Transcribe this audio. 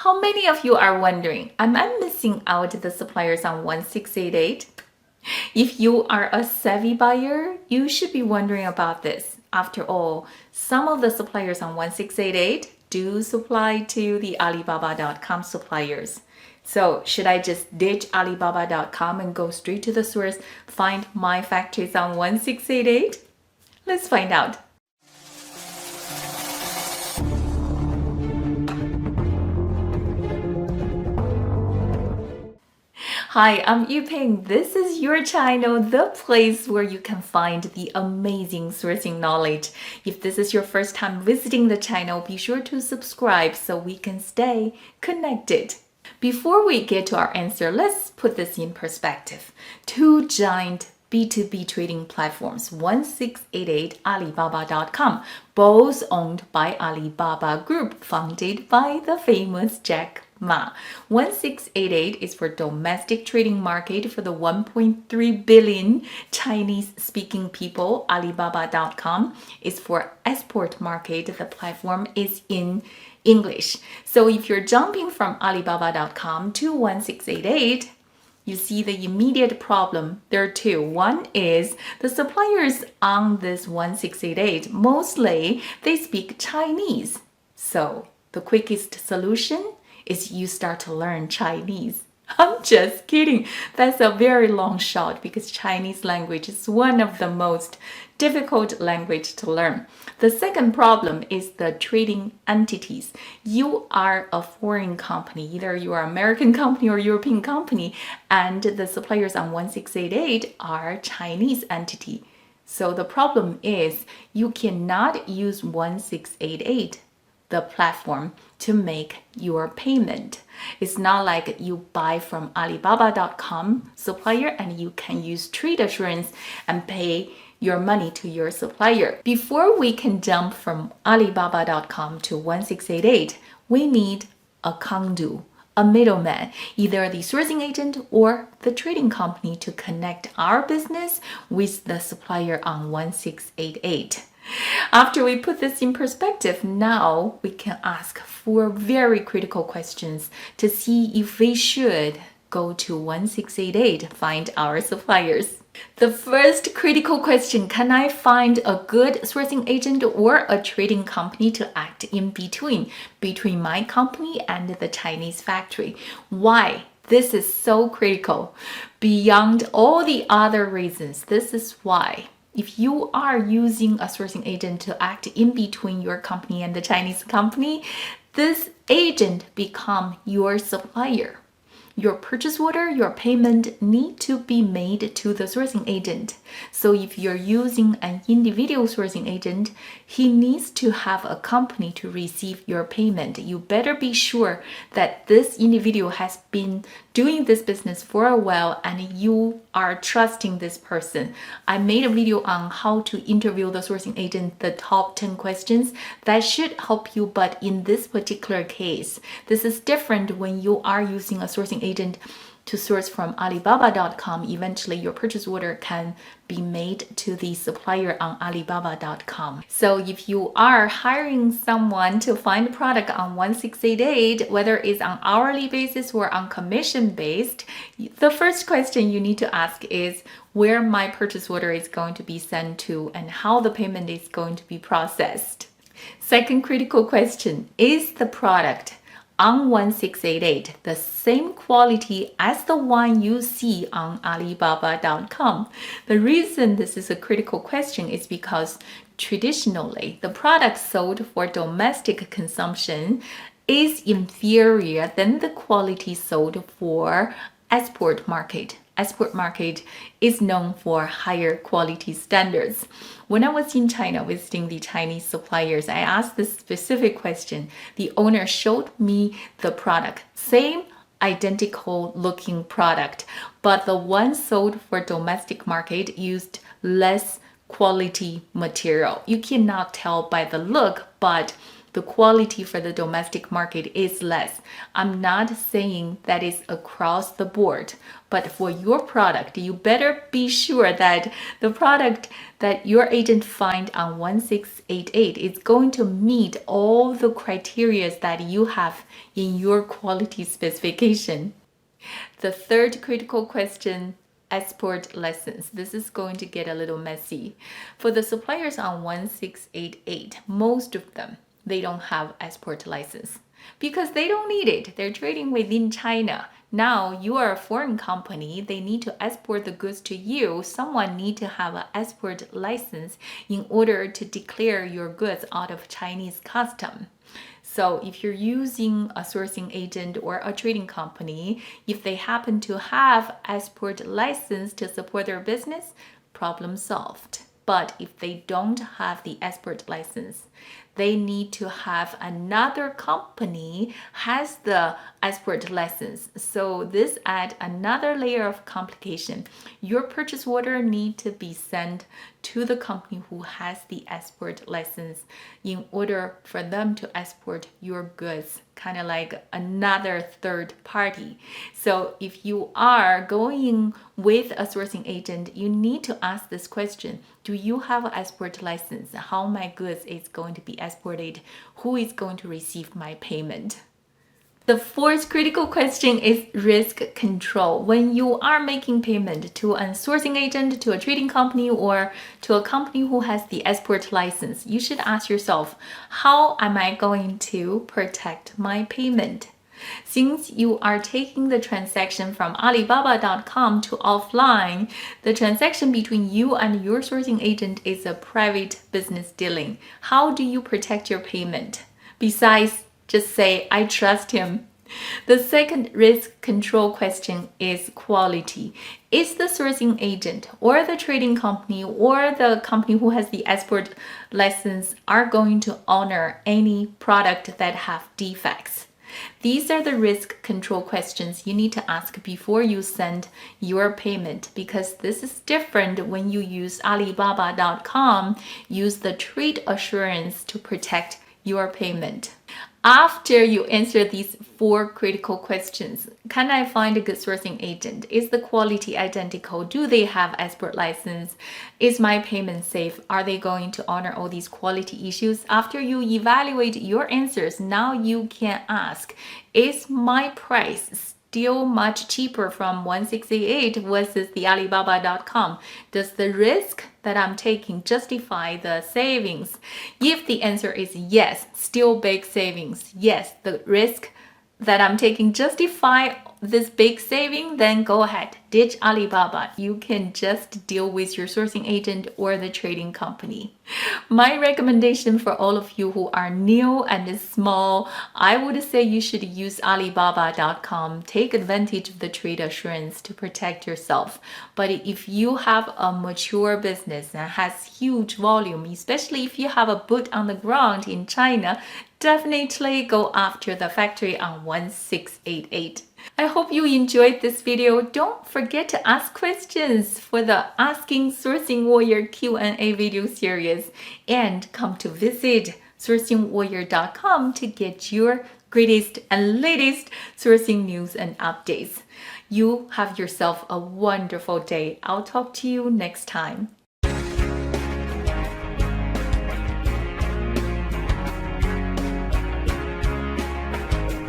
How many of you are wondering, am I missing out the suppliers on 1688? If you are a savvy buyer, you should be wondering about this. After all, some of the suppliers on 1688 do supply to the Alibaba.com suppliers. So should I just ditch Alibaba.com and go straight to the source, find my factories on 1688? Let's find out. Hi, I'm 𝐿𝐻𝐻. This is your channel, the place where you can find the amazing sourcing knowledge. If this is your first time visiting the channel, be sure to subscribe so we can stay connected. Before we get to our answer, let's put this in perspective. Two giant B2B trading platforms, 1688 Alibaba.com, both owned by Alibaba Group, founded by the famous Jack Ma. 1688 is for domestic trading market for the 1.3 billion Chinese-speaking people. Alibaba.com is for export market. The platform is in English. So if you're jumping from Alibaba.com to 1688, you see the immediate problem. There are two. One is the suppliers on this 1688, mostly they speak Chinese. So the quickest solution is you start to learn Chinese. I'm just kidding. That's a very long shot because Chinese language is one of the most difficult language to learn. The second problem is the trading entities. You are a foreign company, either you are American company or European company, and the suppliers on 1688 are Chinese entity. So the problem is you cannot use 1688, the platform, to make your payment. It's not like you buy from Alibaba.com supplier and you can use trade assurance and pay your money to your supplier. Before we can jump from Alibaba.com to 1688, we need a conduit, a middleman, either the sourcing agent or the trading company to connect our business with the supplier on 1688. After we put this in perspective, now we can ask 4 very critical questions to see if we should go to 1688, find our suppliers. The first critical question, can I find a good sourcing agent or a trading company to act in between my company and the Chinese factory? Why? This is so critical. Beyond all the other reasons, this is why. If you are using a sourcing agent to act in between your company and the Chinese company, this agent become your supplier. Your purchase order, your payment need to be made to the sourcing agent. So if you're using an individual sourcing agent, he needs to have a company to receive your payment. You better be sure that this individual has been doing this business for a while and you are trusting this person. I made a video on how to interview the sourcing agent, the top 10 questions that should help you, but in this particular case, this is different when you are using a sourcing agent to source from Alibaba.com. Eventually your purchase order can be made to the supplier on Alibaba.com. So if you are hiring someone to find a product on 1688, whether it's on hourly basis or on commission based, the first question you need to ask is where my purchase order is going to be sent to and how the payment is going to be processed. Second critical question, is the product on 1688 the same quality as the one you see on Alibaba.com? The reason this is a critical question is because traditionally the product sold for domestic consumption is inferior than the quality sold for export market. Export market is known for higher quality standards. When I was in China visiting the Chinese suppliers, I asked this specific question. The owner showed me the product, same identical looking product, but the one sold for domestic market used less quality material. You cannot tell by the look, but the quality for the domestic market is less. I'm not saying that is across the board, but for your product, you better be sure that the product that your agent find on 1688 is going to meet all the criteria that you have in your quality specification. The third critical question, export license. This is going to get a little messy. For the suppliers on 1688, most of them, they don't have export license because they don't need it. They're trading within China. Now you are a foreign company, they need to export the goods to you. Someone need to have an export license in order to declare your goods out of Chinese custom. So if you're using a sourcing agent or a trading company, if they happen to have export license to support their business, problem solved. But if they don't have the export license, they need to have another company has the export license. So this adds another layer of complication. Your purchase order need to be sent to the company who has the export license in order for them to export your goods, kind of like another third party. So if you are going with a sourcing agent, you need to ask this question: do you have an export license? How my goods is going to be exported? Who is going to receive my payment? The fourth critical question is risk control. When you are making payment to a sourcing agent, to a trading company, or to a company who has the export license, you should ask yourself, how am I going to protect my payment? Since you are taking the transaction from Alibaba.com to offline, the transaction between you and your sourcing agent is a private business dealing. How do you protect your payment? Besides, just say, I trust him. The second risk control question is quality. Is the sourcing agent or the trading company or the company who has the export license are going to honor any product that have defects? These are the risk control questions you need to ask before you send your payment, because this is different when you use Alibaba.com, use the trade assurance to protect your payment. After you answer these four critical questions, can I find a good sourcing agent? Is the quality identical? Do they have export license? Is my payment safe? Are they going to honor all these quality issues? After you evaluate your answers, now you can ask, is my price still much cheaper from 1688 versus the Alibaba.com? Does the risk that I'm taking justify the savings? If the answer is yes, still big savings, yes, the risk that I'm taking justify this big saving, then go ahead, ditch Alibaba. You can just deal with your sourcing agent or the trading company. My recommendation for all of you who are new and small, I would say you should use Alibaba.com. Take advantage of the trade assurance to protect yourself. But if you have a mature business and has huge volume, especially if you have a boot on the ground in China, definitely go after the factory on 1688. I hope you enjoyed this video. Don't forget to ask questions for the Asking Sourcing Warrior Q&A video series, and come to visit sourcingwarrior.com to get your greatest and latest sourcing news and updates. You have yourself a wonderful day. I'll talk to you next time.